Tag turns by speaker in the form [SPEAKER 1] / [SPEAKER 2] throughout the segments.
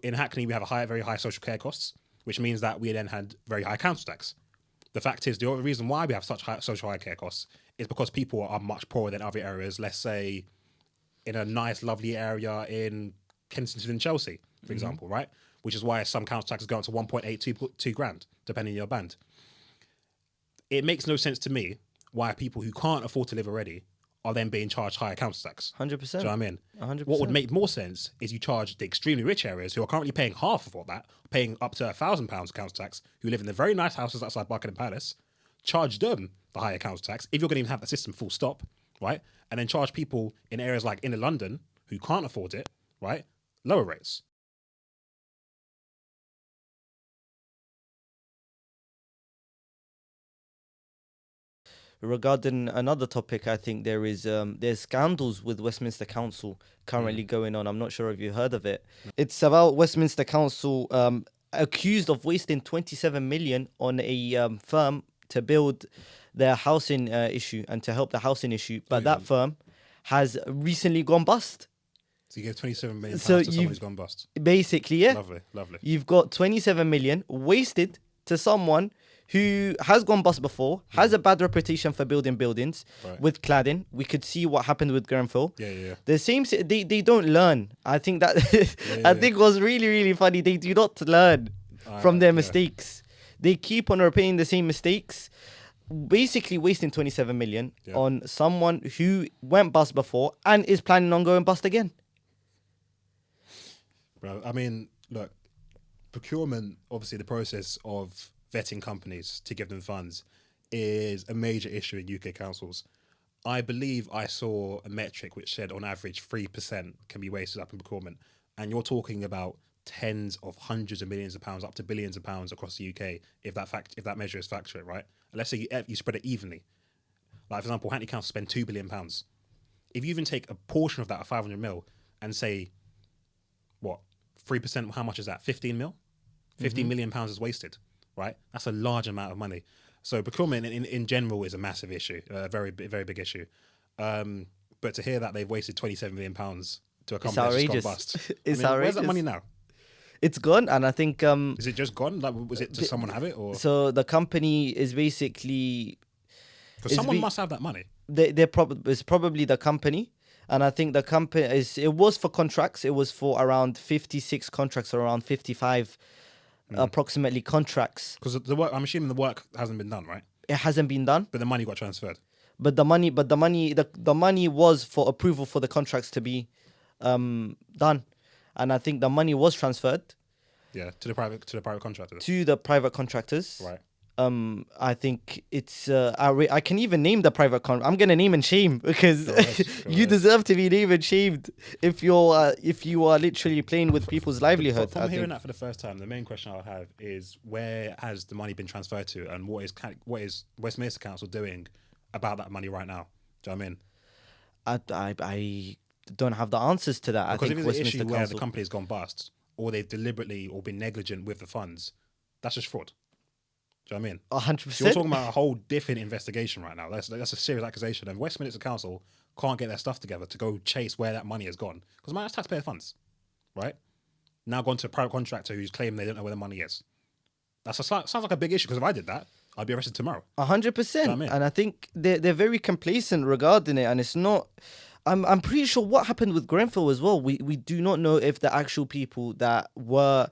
[SPEAKER 1] In Hackney, we have very high social care costs, which means that we then had very high council tax. The fact is, the only reason why we have such high social care costs is because people are much poorer than other areas. Let's say in a nice, lovely area in Kensington and Chelsea, for example, right? Which is why some council taxes go up to 1.82 grand, depending on your band. It makes no sense to me why people who can't afford to live already are then being charged higher council tax.
[SPEAKER 2] 100%.
[SPEAKER 1] Do you know what I mean?
[SPEAKER 2] 100%.
[SPEAKER 1] What would make more sense is you charge the extremely rich areas who are currently paying half of all that, paying up to £1,000 council tax, who live in the very nice houses outside Buckingham Palace, charge them the higher council tax, if you're going to even have the system full stop, right? And then charge people in areas like inner London who can't afford it, right? Lower rates.
[SPEAKER 2] Regarding another topic, I think there's scandals with Westminster Council currently going on. I'm not sure if you heard of it. It's about Westminster Council accused of wasting 27 million on a firm to build their housing issue and to help the housing issue. But that firm has recently gone bust.
[SPEAKER 1] So you give 27 million to someone who's gone bust.
[SPEAKER 2] Basically, yeah.
[SPEAKER 1] Lovely.
[SPEAKER 2] You've got 27 million wasted to someone who has gone bust before, has a bad reputation for building buildings with cladding. We could see what happened with Grenfell.
[SPEAKER 1] Yeah.
[SPEAKER 2] The same, they don't learn. I think that I think was really, really funny. They do not learn from their mistakes. They keep on repeating the same mistakes, basically wasting 27 million on someone who went bust before and is planning on going bust again.
[SPEAKER 1] Bro, I mean, look, procurement, obviously the process of vetting companies to give them funds is a major issue in UK councils. I believe I saw a metric which said on average 3% can be wasted up in procurement. And you're talking about tens of hundreds of millions of pounds up to billions of pounds across the UK if that measure is factual, right? And let's say you spread it evenly. Like, for example, Hackney Council spend £2 billion. If you even take a portion of that, 500 mil, and say, what, 3%, how much is that? 15 mil? 15 million pounds is wasted. Right, that's a large amount of money. So procurement in general is a massive issue, a very big issue. But to hear that they've wasted 27 million pounds to a company that's just gone bust,
[SPEAKER 2] It's outrageous.
[SPEAKER 1] Where's that money now?
[SPEAKER 2] It's gone, and I think
[SPEAKER 1] is it just gone? Like, was it just someone have it, or
[SPEAKER 2] so the company is basically
[SPEAKER 1] because someone must have that money?
[SPEAKER 2] It's probably the company. And I think the company it was for contracts. It was for around 56 contracts, or around 55. Approximately contracts,
[SPEAKER 1] because the work, I'm assuming the work hasn't been done, right?
[SPEAKER 2] It hasn't been done,
[SPEAKER 1] but the money got transferred.
[SPEAKER 2] But the money was for approval for the contracts to be done, and I think the money was transferred.
[SPEAKER 1] Yeah, to the private contractors.
[SPEAKER 2] To the private contractors,
[SPEAKER 1] right?
[SPEAKER 2] I think it's I can even name the private I'm gonna name and shame, because
[SPEAKER 1] Go ahead.
[SPEAKER 2] deserve to be named and shamed if you are literally playing with people's livelihood.
[SPEAKER 1] From hearing that for the first time, the main question I'll have is, where has the money been transferred to, and what is Westminster Council doing about that money right now? Do you know what I mean?
[SPEAKER 2] I don't have the answers to that.
[SPEAKER 1] Because
[SPEAKER 2] I think
[SPEAKER 1] if it's an
[SPEAKER 2] Westminster
[SPEAKER 1] issue where
[SPEAKER 2] Council,
[SPEAKER 1] the company's gone bust, or they've deliberately or been negligent with the funds, that's just fraud. Do you know what I mean?
[SPEAKER 2] 100%.
[SPEAKER 1] So you're talking about a whole different investigation right now. That's a serious accusation. And Westminster Council can't get their stuff together to go chase where that money has gone. Because that's taxpayer funds, right? Now gone to a private contractor who's claiming they don't know where the money is. Sounds like a big issue, because if I did that, I'd be arrested tomorrow.
[SPEAKER 2] 100%.
[SPEAKER 1] You know what I mean?
[SPEAKER 2] And I think they're very complacent regarding it. And it's not... I'm pretty sure what happened with Grenfell as well. We do not know if the actual people that were...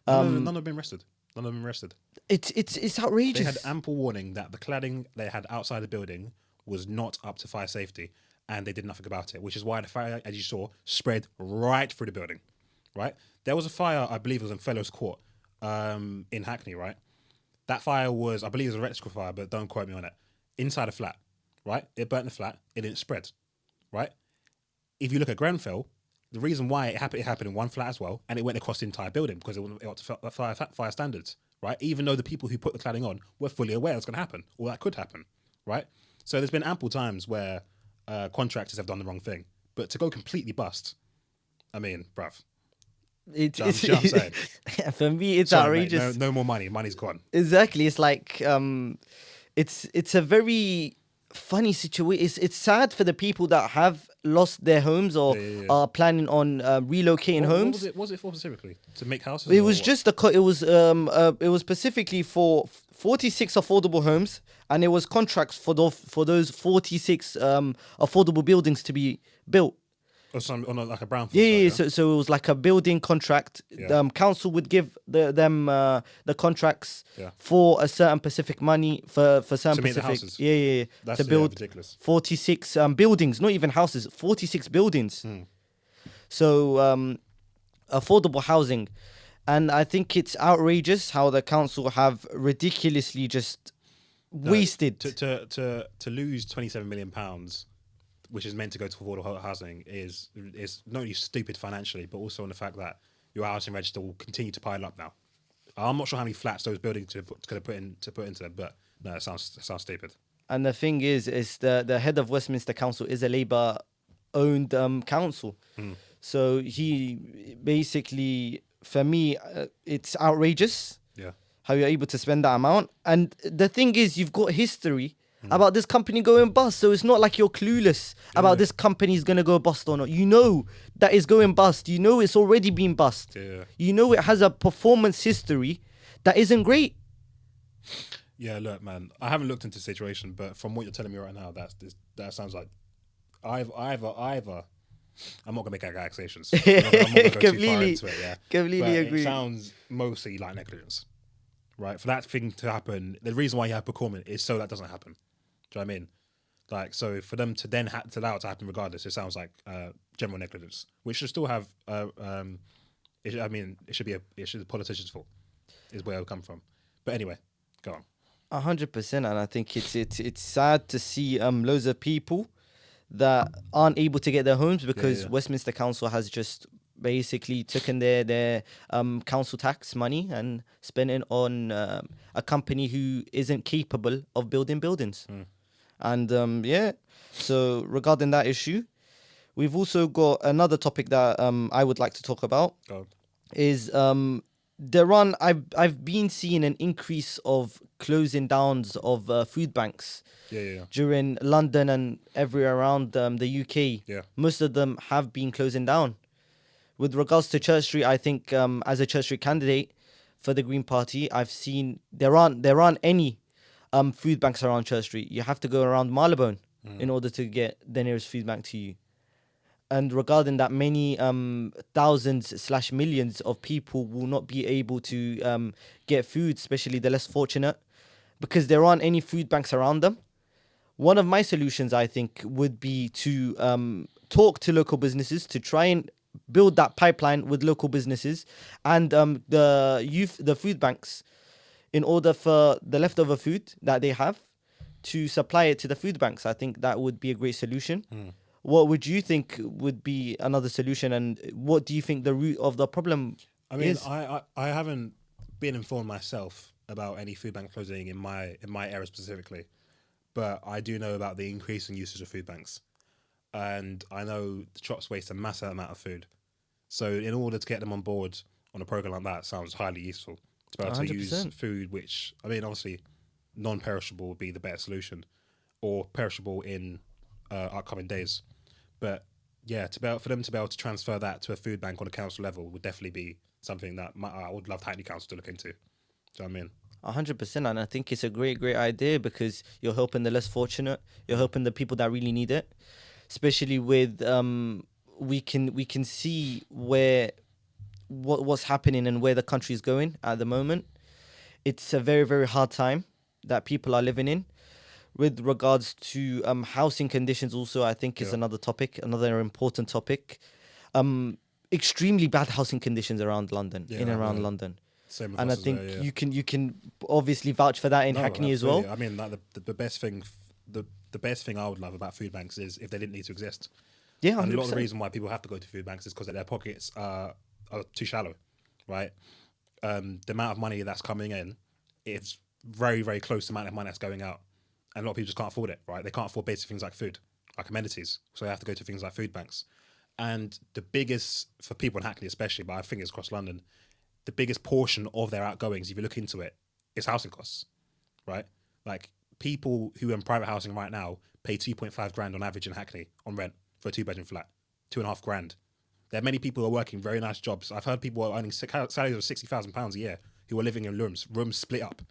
[SPEAKER 1] None have been arrested. None of them arrested.
[SPEAKER 2] It's outrageous.
[SPEAKER 1] They had ample warning that the cladding they had outside the building was not up to fire safety, and they did nothing about it, which is why the fire, as you saw, spread right through the building, right? There was a fire, I believe it was in Fellows Court in Hackney, right? That fire was, I believe it was a electrical fire, but don't quote me on it, inside a flat, right? It burnt the flat, it didn't spread, right? If you look at Grenfell, the reason why it happened in one flat as well, and it went across the entire building because it went to fire standards, right? Even though the people who put the cladding on were fully aware it's going to happen, or that could happen, right? So there's been ample times where contractors have done the wrong thing, but to go completely bust, I mean, bruv.
[SPEAKER 2] It's
[SPEAKER 1] I'm saying.
[SPEAKER 2] For me, it's
[SPEAKER 1] Sorry,
[SPEAKER 2] outrageous.
[SPEAKER 1] Mate, no more money. Money's gone.
[SPEAKER 2] Exactly. It's like it's a very funny situation. It's sad for the people that have lost their homes or are planning on relocating homes.
[SPEAKER 1] What was it for specifically? To make houses?
[SPEAKER 2] It was just it was specifically for 46 affordable homes, and it was contracts for those 46 affordable buildings to be built.
[SPEAKER 1] Or some like a brownfield.
[SPEAKER 2] Yeah.
[SPEAKER 1] Site,
[SPEAKER 2] So it was like a building contract.
[SPEAKER 1] Yeah.
[SPEAKER 2] Council would give them the contracts
[SPEAKER 1] Yeah.
[SPEAKER 2] for a certain specific money for certain
[SPEAKER 1] To make the
[SPEAKER 2] specific.
[SPEAKER 1] houses.
[SPEAKER 2] Yeah.
[SPEAKER 1] That's
[SPEAKER 2] To build
[SPEAKER 1] ridiculous.
[SPEAKER 2] 46 buildings, not even houses, 46 buildings. So affordable housing, and I think it's outrageous how the council have ridiculously just wasted.
[SPEAKER 1] To lose £27 million, which is meant to go to affordable housing, is not only stupid financially, but also on the fact that your housing register will continue to pile up now. I'm not sure how many flats those buildings are going to put into them, but no, it sounds stupid.
[SPEAKER 2] And the thing is the head of Westminster Council is a Labour-owned council. So he basically, for me, it's outrageous how you're able to spend that amount. And the thing is, you've got history about this company going bust. So it's not like you're clueless about this company's going to go bust or not. You know that it's going bust. You know it's already been bust.
[SPEAKER 1] Yeah.
[SPEAKER 2] You know it has a performance history that isn't great.
[SPEAKER 1] Yeah, look, man, I haven't looked into the situation, but from what you're telling me right now, that sounds like either. I'm not gonna make accusations. I'm not gonna go too far into it. Yeah,
[SPEAKER 2] Completely
[SPEAKER 1] but
[SPEAKER 2] agree.
[SPEAKER 1] It sounds mostly like negligence, right? For that thing to happen, the reason why you have procurement is so that doesn't happen. Do you know what I mean? Like, so for them to then to allow it to happen regardless, it sounds like general negligence, which should still have. It should be the politicians' fault, is where it would come from. But anyway, go on.
[SPEAKER 2] 100%, and I think it's sad to see loads of people that aren't able to get their homes because Westminster Council has just basically taken their council tax money and spent it on a company who isn't capable of building buildings. And so regarding that issue, we've also got another topic that I would like to talk about. Is I've been seeing an increase of closing downs of food banks during London and everywhere around the UK.
[SPEAKER 1] Yeah.
[SPEAKER 2] Most of them have been closing down. With regards to Church Street, I think as a Church Street candidate for the Green Party, I've seen there aren't any food banks around Church Street. You have to go around Marylebone in order to get the nearest food bank to you. And regarding that, many thousands/millions of people will not be able to get food, especially the less fortunate, because there aren't any food banks around them. One of my solutions, I think, would be to talk to local businesses to try and build that pipeline with local businesses and the food banks, in order for the leftover food that they have to supply it to the food banks. I think that would be a great solution. What would you think would be another solution, and what do you think the root of the problem is?
[SPEAKER 1] I haven't been informed myself about any food bank closing in my area specifically, but I do know about the increasing usage of food banks, and I know the shops waste a massive amount of food. So in order to get them on board on a program like that, sounds highly useful. To be able to
[SPEAKER 2] 100%.
[SPEAKER 1] use food, which obviously non-perishable would be the better solution, or perishable in upcoming days. But yeah, for them to be able to transfer that to a food bank on a council level would definitely be something that I would love Hackney Council to look into. Do you know what I mean?
[SPEAKER 2] 100%, and I think it's a great idea because you're helping the less fortunate. You're helping the people that really need it, especially with we can see what's happening and where the country is going at the moment. It's a very, very hard time that people are living in. With regards to housing conditions, also, I think is another topic, another important topic. Extremely bad housing conditions around London, in and around London.
[SPEAKER 1] Same with
[SPEAKER 2] And I
[SPEAKER 1] us as
[SPEAKER 2] think
[SPEAKER 1] well,
[SPEAKER 2] you can obviously vouch for that in Hackney as well.
[SPEAKER 1] I mean, like the best thing, the best thing I would love about food banks is if they didn't need to exist.
[SPEAKER 2] Yeah, 100%.
[SPEAKER 1] And a lot of the reason why people have to go to food banks is because their pockets are too shallow, right? The amount of money that's coming in, it's very, very close to the amount of money that's going out. And a lot of people just can't afford it, right? They can't afford basic things like food, like amenities. So they have to go to things like food banks. And the biggest, for people in Hackney especially, but I think it's across London, the biggest portion of their outgoings, if you look into it, is housing costs, right? Like people who are in private housing right now pay 2.5 grand on average in Hackney on rent. for a 2-bedroom flat, 2.5 grand. There are many people who are working very nice jobs. I've heard people are earning salaries of £60,000 a year who are living in rooms split up.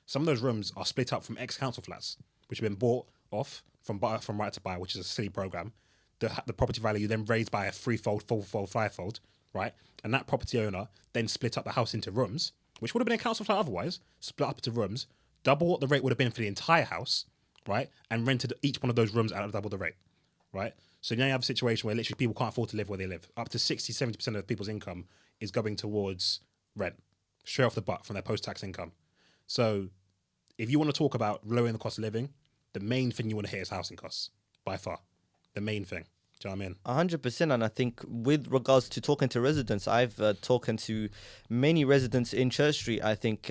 [SPEAKER 1] Some of those rooms are split up from ex-council flats, which have been bought off from Right to Buy, which is a silly program. The property value then raised by a 3-fold, 4-fold, 5-fold, right? And that property owner then split up the house into rooms, which would have been a council flat otherwise, split up into rooms, double what the rate would have been for the entire house, right? And rented each one of those rooms out at double the rate, right? So now you have a situation where literally people can't afford to live where they live. Up to 60, 70% of people's income is going towards rent, straight off the butt from their post-tax income. So if you want to talk about lowering the cost of living, the main thing you want to hit is housing costs, by far. The main thing. Do you know what I mean?
[SPEAKER 2] 100%. And I think with regards to talking to residents, I've talking to many residents in Church Street. I think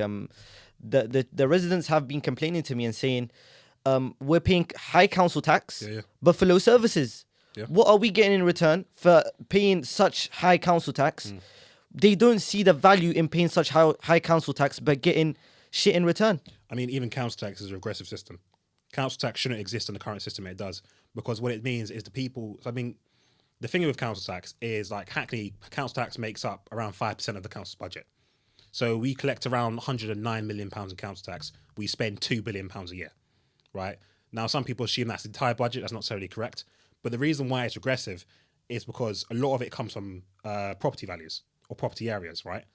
[SPEAKER 2] the residents have been complaining to me and saying, we're paying high council tax, but for low services. Yeah. What are we getting in return for paying such high council tax? They don't see the value in paying such high council tax, but getting shit in return.
[SPEAKER 1] I mean, even council tax is a regressive system. Council tax shouldn't exist in the current system. It does, because what it means is the people. I mean, the thing with council tax is like Hackney, council tax makes up around 5% of the council's budget. So we collect around £109 million in council tax. We spend £2 billion a year, right? Now, some people assume that's the entire budget. That's not necessarily correct. But the reason why it's regressive is because a lot of it comes from property values or property areas, right?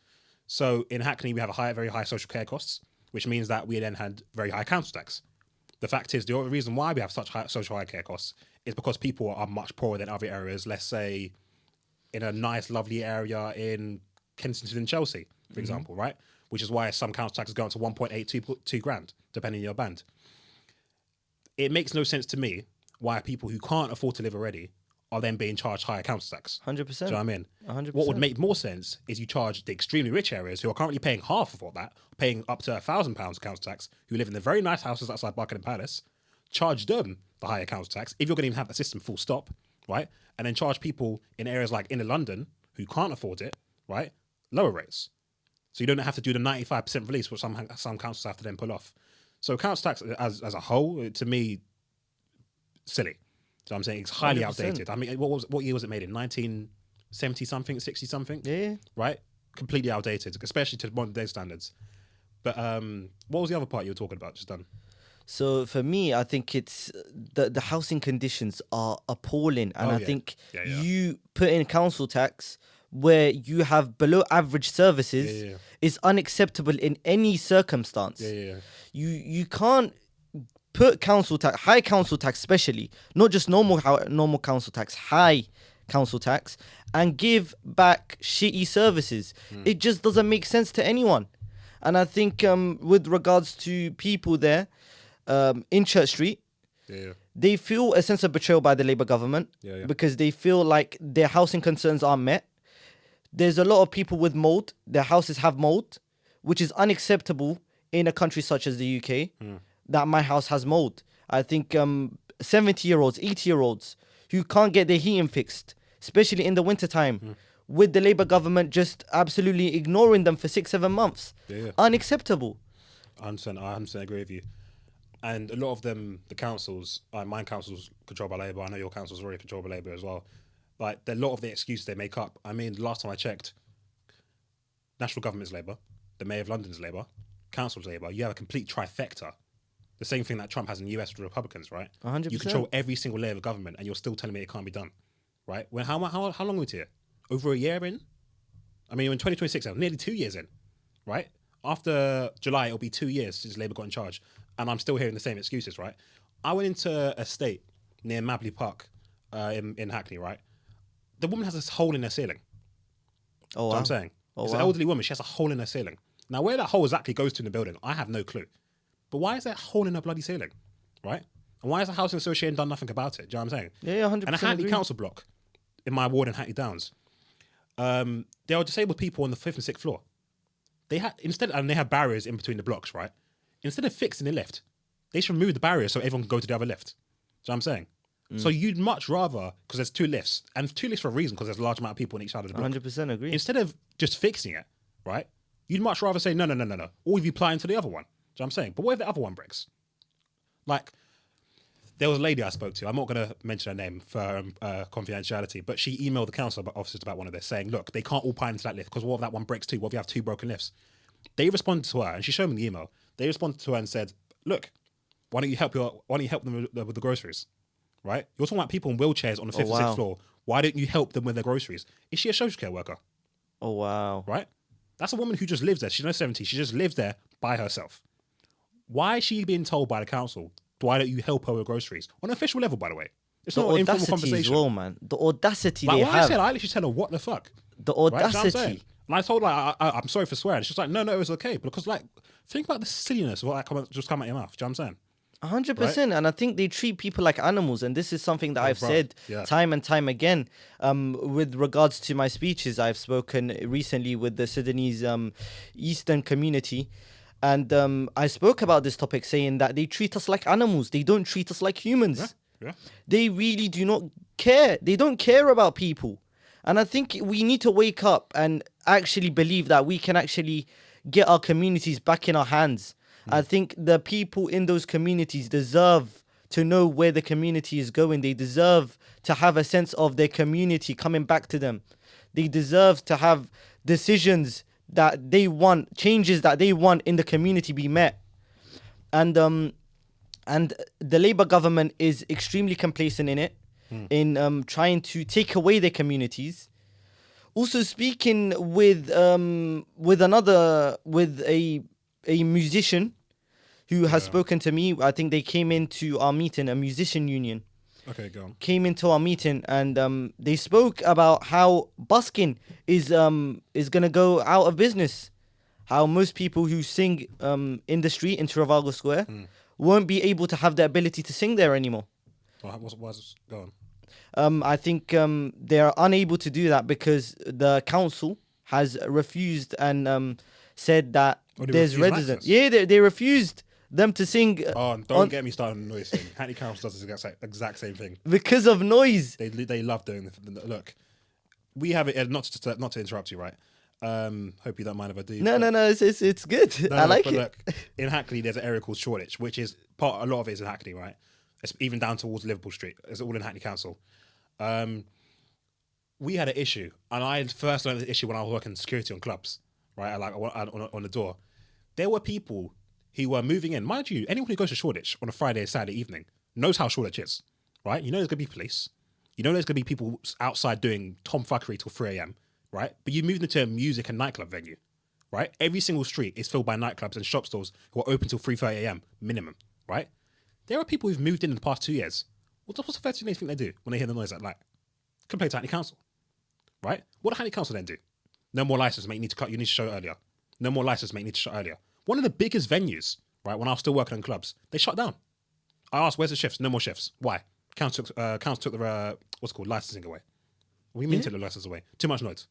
[SPEAKER 1] So in Hackney, we have very high social care costs, which means that we then had very high council tax. The fact is, the only reason why we have such high social care costs is because people are much poorer than other areas. Let's say in a nice, lovely area in Kensington and Chelsea, for example, right? Which is why some council taxes go up to 1.82 grand, depending on your band. It makes no sense to me why people who can't afford to live already are then being charged higher council tax.
[SPEAKER 2] 100%.
[SPEAKER 1] Do you know what I mean?
[SPEAKER 2] 100%.
[SPEAKER 1] What would make more sense is you charge the extremely rich areas who are currently paying half of what that, paying up to £1,000 council tax, who live in the very nice houses outside Buckingham Palace, charge them the higher council tax, if you're going to even have that system full stop, right? And then charge people in areas like inner London who can't afford it, right? Lower rates. So you don't have to do the 95% release, which some councils have to then pull off. So council tax as a whole, to me, silly. So I'm saying it's highly 100%. Outdated. I mean, what year was it made in? 1970 something, 60 something?
[SPEAKER 2] Yeah.
[SPEAKER 1] Right? Completely outdated, especially to modern day standards. But what was the other part you were talking about just done?
[SPEAKER 2] So for me, I think it's the housing conditions are appalling. And I think you put in council tax where you have below average services is unacceptable in any circumstance. You can't put council tax, high council tax especially, not just normal council tax, high council tax, and give back shitty services. It just doesn't make sense to anyone. And I think with regards to people there in Church Street, they feel a sense of betrayal by the Labour government because they feel like their housing concerns are met. There's a lot of people with mold. Their houses have mold, which is unacceptable in a country such as the UK. That my house has mold. I think 70-year-olds, 80-year-olds who can't get their heating fixed, especially in the wintertime, with the Labour government just absolutely ignoring them for 6-7 months. Unacceptable.
[SPEAKER 1] I 100% agree with you. And a lot of them, the councils, my council's controlled by Labour. I know your council's already controlled by Labour as well. Like, a lot of the excuses they make up. I mean, last time I checked, national government's Labour, the Mayor of London's Labour, council's Labour. You have a complete trifecta. The same thing that Trump has in the US with Republicans, right?
[SPEAKER 2] 100%.
[SPEAKER 1] You control every single layer of government, and you're still telling me it can't be done, right? When how long are we here? Over a year in? I mean, in 2026, nearly 2 years in, right? After July, it'll be 2 years since Labour got in charge, and I'm still hearing the same excuses, right? I went into a state near Mabley Park in Hackney, right? The woman has a hole in her ceiling.
[SPEAKER 2] Oh, wow.
[SPEAKER 1] What I'm saying. It's an elderly woman. She has a hole in her ceiling. Now, where that hole exactly goes to in the building, I have no clue. But why is there a hole in her bloody ceiling, right? And why has the housing association done nothing about it? Do you know what I'm saying?
[SPEAKER 2] Yeah, 100%.
[SPEAKER 1] And a Hackney council block in my ward in Hackney Downs, there are disabled people on the 5th and 6th floor. They have barriers in between the blocks, right? Instead of fixing the lift, they should remove the barriers so everyone can go to the other lift. Do you know what I'm saying? So you'd much rather, because there's 2 lifts, and 2 lifts for a reason, because there's a large amount of people on each side of the block.
[SPEAKER 2] 100% agree.
[SPEAKER 1] Instead of just fixing it, right? You'd much rather say, no. Or you apply into the other one. Do you know what I'm saying? But what if the other one breaks? Like, There was a lady I spoke to. I'm not going to mention her name for confidentiality, but she emailed the council officers about one of this, saying, "Look, they can't all pile into that lift because what if that one breaks too? What if you have 2 broken lifts?" They responded to her, and she showed me the email. They responded to her and said, "Look, why don't you help them with the groceries? Right? You're talking about people in wheelchairs on the 56th
[SPEAKER 2] wow.
[SPEAKER 1] floor. Why don't you help them with their groceries? Is she a social care worker?
[SPEAKER 2] Oh wow.
[SPEAKER 1] Right? That's a woman who just lives there. She's in her 70s. She just lives there by herself. Why is she being told by the council, why don't you help her with groceries? On an official level, by the way. It's
[SPEAKER 2] The
[SPEAKER 1] not an informal
[SPEAKER 2] audacity
[SPEAKER 1] conversation.
[SPEAKER 2] as well, man. The audacity
[SPEAKER 1] Like
[SPEAKER 2] they
[SPEAKER 1] what I
[SPEAKER 2] have.
[SPEAKER 1] said, I literally tell her, what the fuck?
[SPEAKER 2] The
[SPEAKER 1] Right? Do you know what I'm
[SPEAKER 2] audacity.
[SPEAKER 1] saying? And I told her, I'm sorry for swearing. She's like, no, it was okay. Because, like, think about the silliness of what just come out your mouth. Do you know what I'm saying?
[SPEAKER 2] 100%, and I think they treat people like animals, and this is something that I've
[SPEAKER 1] bro.
[SPEAKER 2] said
[SPEAKER 1] Yeah.
[SPEAKER 2] time and time again. With regards to my speeches, I've spoken recently with the Sudanese Eastern community, and I spoke about this topic, saying that they treat us like animals. They don't treat us like humans.
[SPEAKER 1] Yeah.
[SPEAKER 2] They really do not care. They don't care about people, and I think we need to wake up and actually believe that we can actually get our communities back in our hands. I think the people in those communities deserve to know where the community is going. They deserve to have a sense of their community coming back to them. They deserve to have decisions that they want, changes that they want in the community be met. And the Labour government is extremely complacent in it, in trying to take away their communities. Also speaking with a musician who has spoken to me. I think they came into our meeting, a musician union
[SPEAKER 1] Okay, go on.
[SPEAKER 2] came into our meeting, and they spoke about how busking is gonna go out of business. How most people who sing in the street in Trafalgar Square won't be able to have the ability to sing there anymore.
[SPEAKER 1] What's go on?
[SPEAKER 2] I think they are unable to do that because the council has refused and said that
[SPEAKER 1] Oh, they
[SPEAKER 2] there's
[SPEAKER 1] refused
[SPEAKER 2] residents.
[SPEAKER 1] access?
[SPEAKER 2] Yeah, they refused them to sing
[SPEAKER 1] Oh, don't get me started on the noise thing. Hackney Council does the exact same thing.
[SPEAKER 2] because of noise.
[SPEAKER 1] They love doing the look. We have it not to interrupt you, right? Hope you don't mind if I do.
[SPEAKER 2] No, it's good.
[SPEAKER 1] No,
[SPEAKER 2] I like
[SPEAKER 1] but
[SPEAKER 2] it.
[SPEAKER 1] Look, in Hackney, there's an area called Shoreditch, which is a lot of it is in Hackney, right? It's even down towards Liverpool Street. It's all in Hackney Council. We had an issue, and I first learned the issue when I was working security on clubs, right? Like on the door, there were people who were moving in. Mind you, anyone who goes to Shoreditch on a Friday or Saturday evening knows how Shoreditch is, right? You know there's gonna be police. You know there's gonna be people outside doing tomfuckery till 3 a.m., right? But you moved into a music and nightclub venue, right? Every single street is filled by nightclubs and shop stores who are open till 3:30 a.m. minimum, right? There are people who've moved in the past 2 years. What's the first thing they think they do when they hear the noise at night? Complain to Hackney Council, right? What do Hackney Council then do? No more license, mate. You need to show it earlier. No more license, mate. You need to show it earlier. One of the biggest venues, right? When I was still working in clubs, they shut down. I asked, "Where's the shifts?" No more shifts. Why? Council took the what's it called licensing away. What do you mean took the license away? Too much noise.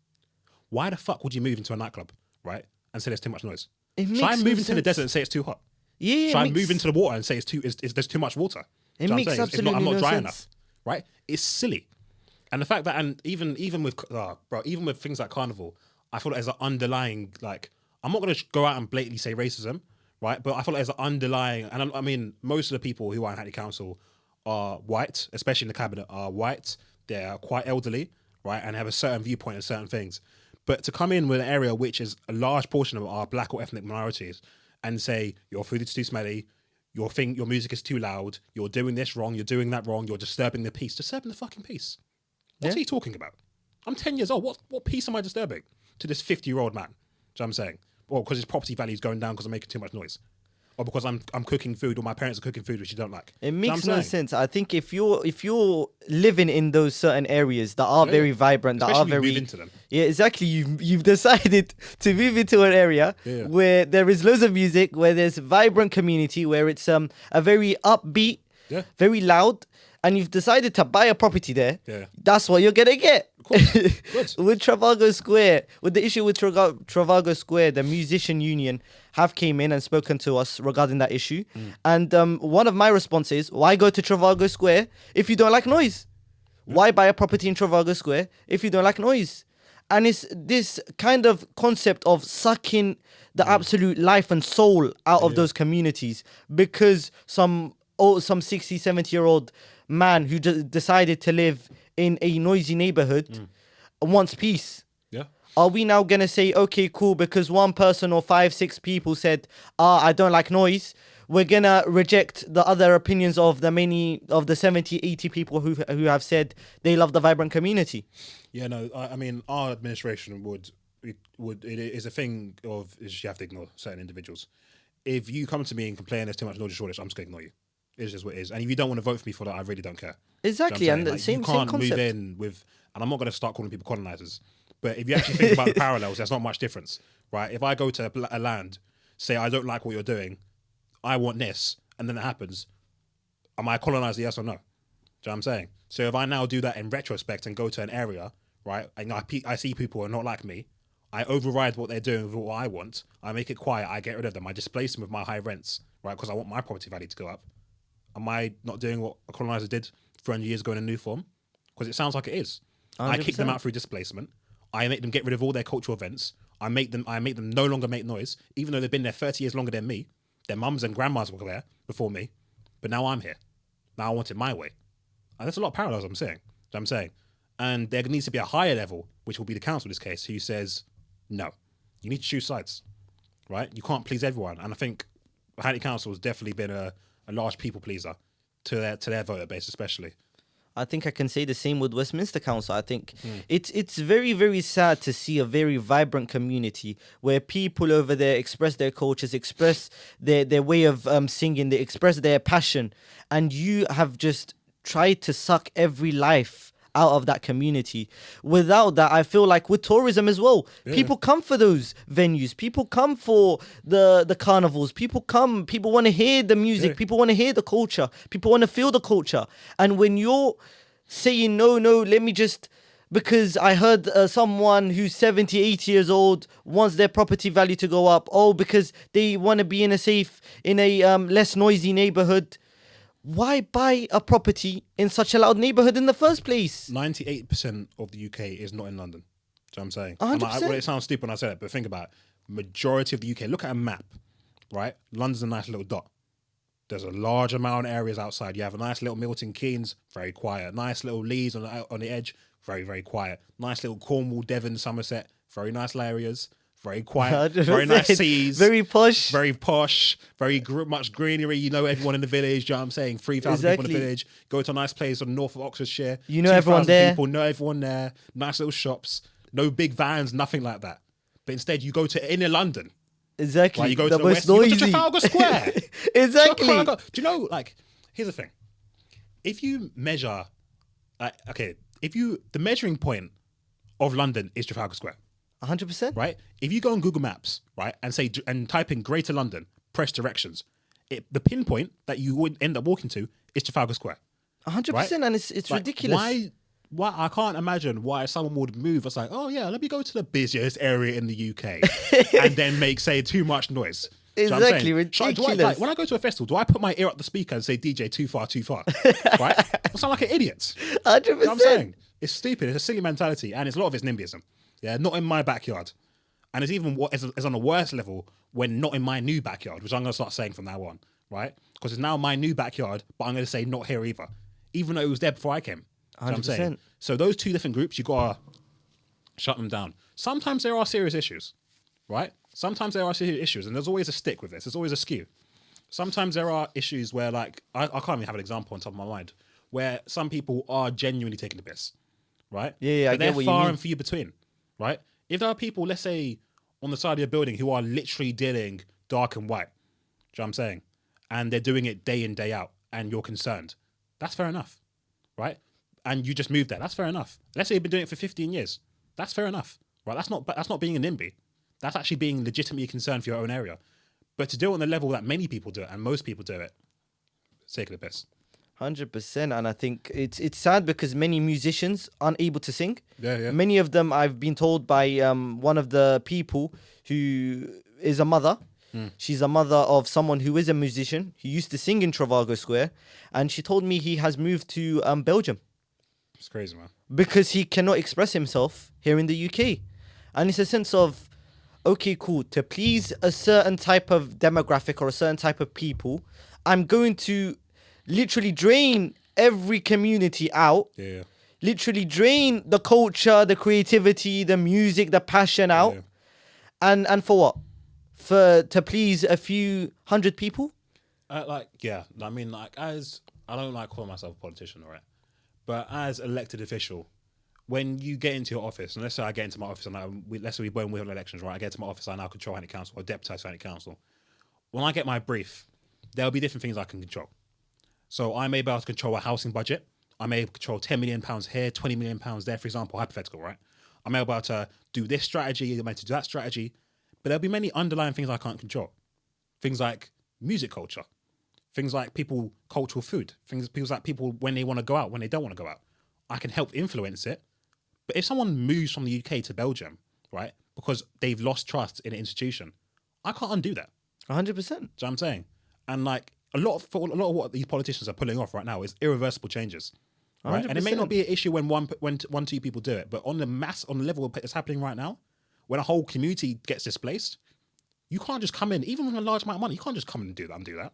[SPEAKER 1] Why the fuck would you move into a nightclub, right, and say there's too much noise?
[SPEAKER 2] It
[SPEAKER 1] Should I
[SPEAKER 2] makes
[SPEAKER 1] move
[SPEAKER 2] no
[SPEAKER 1] into the
[SPEAKER 2] sense.
[SPEAKER 1] desert and say it's too hot?
[SPEAKER 2] Yeah,
[SPEAKER 1] Should I move into the water and say there's too much water?
[SPEAKER 2] It
[SPEAKER 1] Do you know what I'm
[SPEAKER 2] makes
[SPEAKER 1] saying?
[SPEAKER 2] absolutely
[SPEAKER 1] I'm not
[SPEAKER 2] no
[SPEAKER 1] dry
[SPEAKER 2] sense.
[SPEAKER 1] enough, right? It's silly, and the fact that even with things like carnival, I feel like there's an underlying like I'm not gonna go out and blatantly say racism, right? But I feel like there's an underlying, and I mean most of the people who are in Hackney Council are white, especially in the cabinet are white. They're quite elderly, right, and have a certain viewpoint on certain things. But to come in with an area which is a large portion of our black or ethnic minorities and say your food is too smelly, your music is too loud, you're doing this wrong, you're doing that wrong, you're disturbing the peace. Disturbing the fucking peace. What's he talking about? I'm 10 years old. What peace am I disturbing to this 50-year-old man? Do you know what I'm saying? Well, because his property value is going down because I'm making too much noise. Or because I'm cooking food, or my parents are cooking food which you don't like.
[SPEAKER 2] It
[SPEAKER 1] Do you know
[SPEAKER 2] makes
[SPEAKER 1] what I'm
[SPEAKER 2] no
[SPEAKER 1] saying?
[SPEAKER 2] sense. I think if you're living in those certain areas that are very vibrant, that are
[SPEAKER 1] Especially if you
[SPEAKER 2] very
[SPEAKER 1] move into them.
[SPEAKER 2] yeah, exactly. You've decided to move into an area
[SPEAKER 1] Yeah.
[SPEAKER 2] where there is loads of music, where there's vibrant community, where it's a very upbeat,
[SPEAKER 1] Yeah.
[SPEAKER 2] very loud, and you've decided to buy a property there.
[SPEAKER 1] Yeah.
[SPEAKER 2] That's what you're gonna get.
[SPEAKER 1] Good.
[SPEAKER 2] With Trafalgar Square, with the issue with Trafalgar Square, the musician union have came in and spoken to us regarding that issue. And one of my responses, why go to Trafalgar Square if you don't like noise? Why buy a property in Trafalgar Square if you don't like noise? And it's this kind of concept of sucking the absolute life and soul out of those communities because some some 60, 70-year-old man who decided to live in a noisy neighborhood wants peace.
[SPEAKER 1] Yeah.
[SPEAKER 2] Are we now going to say, okay, cool, because one person or 5, 6 people said, I don't like noise, we're going to reject the other opinions of the many of the 70, 80 people who have said they love the vibrant community?
[SPEAKER 1] Yeah, no, I mean, our administration would it is a thing of is you have to ignore certain individuals. If you come to me and complain there's too much noise shortage, I'm just going to ignore you. It's just what it is. And if you don't want to vote for me for that, I really don't care.
[SPEAKER 2] Exactly,
[SPEAKER 1] You know
[SPEAKER 2] and the same
[SPEAKER 1] you can't
[SPEAKER 2] concept.
[SPEAKER 1] move in with, and I'm not going to start calling people colonizers, but if you actually think about the parallels, there's not much difference, right? If I go to a land, say I don't like what you're doing, I want this, and then it happens, am I a colonizer, yes or no? Do you know what I'm saying? So if I now do that in retrospect and go to an area, right, and I see people who are not like me, I override what they're doing with what I want, I make it quiet, I get rid of them, I displace them with my high rents, right, because I want my property value to go up. Am I not doing what a colonizer did 300 years ago in a new form? Because it sounds like it is.
[SPEAKER 2] 100%.
[SPEAKER 1] I kick them out through displacement. I make them get rid of all their cultural events. I make them no longer make noise, even though they've been there 30 years longer than me. Their mums and grandmas were there before me, but now I'm here. Now I want it my way. And there's a lot of parallels I'm saying. And there needs to be a higher level, which will be the council in this case, who says, no, you need to choose sides, right? You can't please everyone. And I think Hackney Council has definitely been a large people pleaser to their voter base, especially.
[SPEAKER 2] I think I can say the same with Westminster Council. I think it's very, very sad to see a very vibrant community where people over there express their cultures, express their way of singing, they express their passion, and you have just tried to suck every life out of that community. Without that, I feel like with tourism as well, people come for those venues, people come for the carnivals, people want to hear the music, people want to hear the culture, people want to feel the culture. And when you're saying no, let me just, because I heard someone who's 70, 80 years old wants their property value to go up, because they want to be in a less noisy neighborhood. Why buy a property in such a loud neighborhood in the first place?
[SPEAKER 1] 98% of the UK is not in London. Do you know what I'm saying?
[SPEAKER 2] 100%.
[SPEAKER 1] Well, it sounds stupid when I say that, but think about it. Majority of the UK, look at a map, right? London's a nice little dot. There's a large amount of areas outside. You have a nice little Milton Keynes, very quiet. Nice little Leeds on the edge, very, very quiet. Nice little Cornwall, Devon, Somerset, very nice areas. Very quiet, very nice seas.
[SPEAKER 2] Very posh.
[SPEAKER 1] Very much greenery. You know everyone in the village. You know what I'm saying? 3,000 people in the village. Go to a nice place on north of Oxfordshire.
[SPEAKER 2] You know everyone there.
[SPEAKER 1] People know everyone there. Nice little shops. No big vans, nothing like that. But instead, you go to inner London.
[SPEAKER 2] Exactly.
[SPEAKER 1] Like you go to the west.
[SPEAKER 2] Noisy.
[SPEAKER 1] You go to Trafalgar Square.
[SPEAKER 2] Exactly.
[SPEAKER 1] Do you know, like, here's the thing. If you measure, the measuring point of London is Trafalgar Square.
[SPEAKER 2] 100%.
[SPEAKER 1] Right? If you go on Google Maps, right, and type in Greater London, press directions, the pinpoint that you would end up walking to is Trafalgar Square.
[SPEAKER 2] 100%,
[SPEAKER 1] right?
[SPEAKER 2] and it's
[SPEAKER 1] like,
[SPEAKER 2] ridiculous.
[SPEAKER 1] Why? I can't imagine why someone would move. It's like, oh yeah, let me go to the busiest area in the UK and then make, say, too much noise.
[SPEAKER 2] Exactly, ridiculous.
[SPEAKER 1] When I go to a festival, do I put my ear up the speaker and say, DJ, too far, right? I sound like an idiot.
[SPEAKER 2] 100%.
[SPEAKER 1] You know what I'm saying? It's stupid. It's a silly mentality, and a lot of it's NIMBYism. Yeah, not in my backyard. And it's even it's on a worse level when not in my new backyard, which I'm going to start saying from now on, right? Because it's now my new backyard, but I'm going to say not here either, even though it was there before I came.
[SPEAKER 2] 100%.
[SPEAKER 1] You know what I'm saying? So those two different groups, you got to shut them down. Sometimes there are serious issues, right? Sometimes there are serious issues, and there's always a stick with this. There's always a skew. Sometimes there are issues where, like, I can't even have an example on top of my mind, where some people are genuinely taking the piss, right?
[SPEAKER 2] Yeah,
[SPEAKER 1] but
[SPEAKER 2] I get
[SPEAKER 1] they're
[SPEAKER 2] what
[SPEAKER 1] far
[SPEAKER 2] you mean.
[SPEAKER 1] and few between. Right? If there are people, let's say, on the side of your building who are literally dealing dark and white, do you know what I'm saying? And they're doing it day in, day out, and you're concerned, that's fair enough, right? And you just moved there, that's fair enough. Let's say you've been doing it for 15 years, that's fair enough, right? That's not being a NIMBY. That's actually being legitimately concerned for your own area. But to do it on the level that many people do it, and most people do it, it's taking the piss.
[SPEAKER 2] 100%, and I think it's sad because many musicians aren't able to sing.
[SPEAKER 1] Yeah.
[SPEAKER 2] Many of them, I've been told by one of the people who is a mother. She's a mother of someone who is a musician. He used to sing in Trafalgar Square, and she told me he has moved to Belgium.
[SPEAKER 1] It's crazy, man.
[SPEAKER 2] Because he cannot express himself here in the UK. And it's a sense of, okay, cool, to please a certain type of demographic or a certain type of people, I'm going to literally drain every community out.
[SPEAKER 1] Yeah.
[SPEAKER 2] Literally drain the culture, the creativity, the music, the passion out.
[SPEAKER 1] Yeah.
[SPEAKER 2] And for what? To please a few hundred people?
[SPEAKER 1] I mean, like, as I don't like calling myself a politician, right? But as elected official, when you get into your office, and let's say I get into my office, and let's say when we have elections, right? I get to my office, I now control County Council or deputise County Council. When I get my brief, there'll be different things I can control. So I may be able to control a housing budget. I may control £10 million here, £20 million there, for example, hypothetical, right? I may be able to do this strategy, I may to do that strategy, but there'll be many underlying things I can't control. Things like music culture, things like cultural food, things like people when they want to go out, when they don't want to go out. I can help influence it. But if someone moves from the UK to Belgium, right, because they've lost trust in an institution, I can't undo that.
[SPEAKER 2] 100%.
[SPEAKER 1] Do you know what I'm saying? And like a lot of what these politicians are pulling off right now is irreversible changes. Right?
[SPEAKER 2] 100%.
[SPEAKER 1] And it may not be an issue when two people do it, but on the level that's happening right now, when a whole community gets displaced, you can't just come in, even with a large amount of money, you can't just come in and undo that.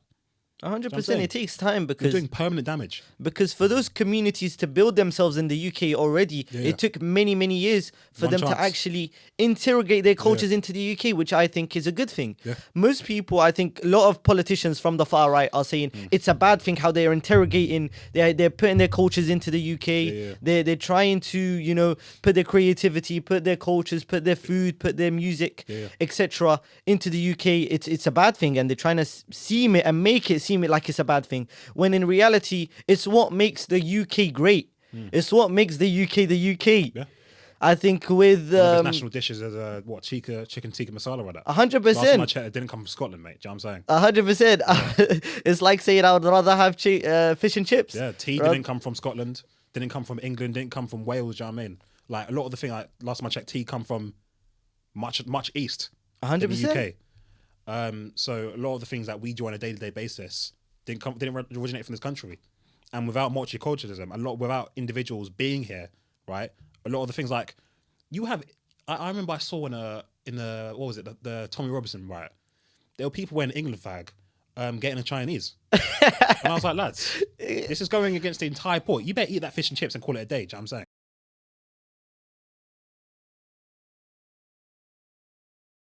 [SPEAKER 2] 100%. It takes time
[SPEAKER 1] You're
[SPEAKER 2] because
[SPEAKER 1] doing permanent damage.
[SPEAKER 2] Because for those communities to build themselves in the UK already, it took many, many years for them to actually interrogate their cultures into the UK, which I think is a good thing.
[SPEAKER 1] Yeah.
[SPEAKER 2] Most people, I think a lot of politicians from the far right are saying it's a bad thing how they're interrogating, they're putting their cultures into the UK. They're trying to, put their creativity, put their cultures, put their food, put their music, etc. into the UK. It's a bad thing, and they're trying to seem it and make it seem it like it's a bad thing, when in reality it's what makes the UK great. It's what makes the UK the UK.
[SPEAKER 1] Yeah.
[SPEAKER 2] I think with
[SPEAKER 1] national dishes as chicken tikka masala or that.
[SPEAKER 2] 100%.
[SPEAKER 1] Last time I checked, it didn't come from Scotland, mate. Do you know what I'm saying?
[SPEAKER 2] 100%. It's like saying I would rather have fish and chips.
[SPEAKER 1] Yeah, tea didn't come from Scotland, didn't come from England, didn't come from Wales. Do you know what I mean? Like a lot of the thing, like last time I checked, tea come from much east.
[SPEAKER 2] 100%.
[SPEAKER 1] In the UK. So a lot of the things that we do on a day-to-day basis didn't originate from this country, and without multiculturalism, without individuals being here, right? A lot of the things like you have, I remember I saw in the what was it, the Tommy Robinson riot, there were people wearing England flag, getting a Chinese, and I was like, lads, this is going against the entire port. You better eat that fish and chips and call it a day. Do you know what I'm saying?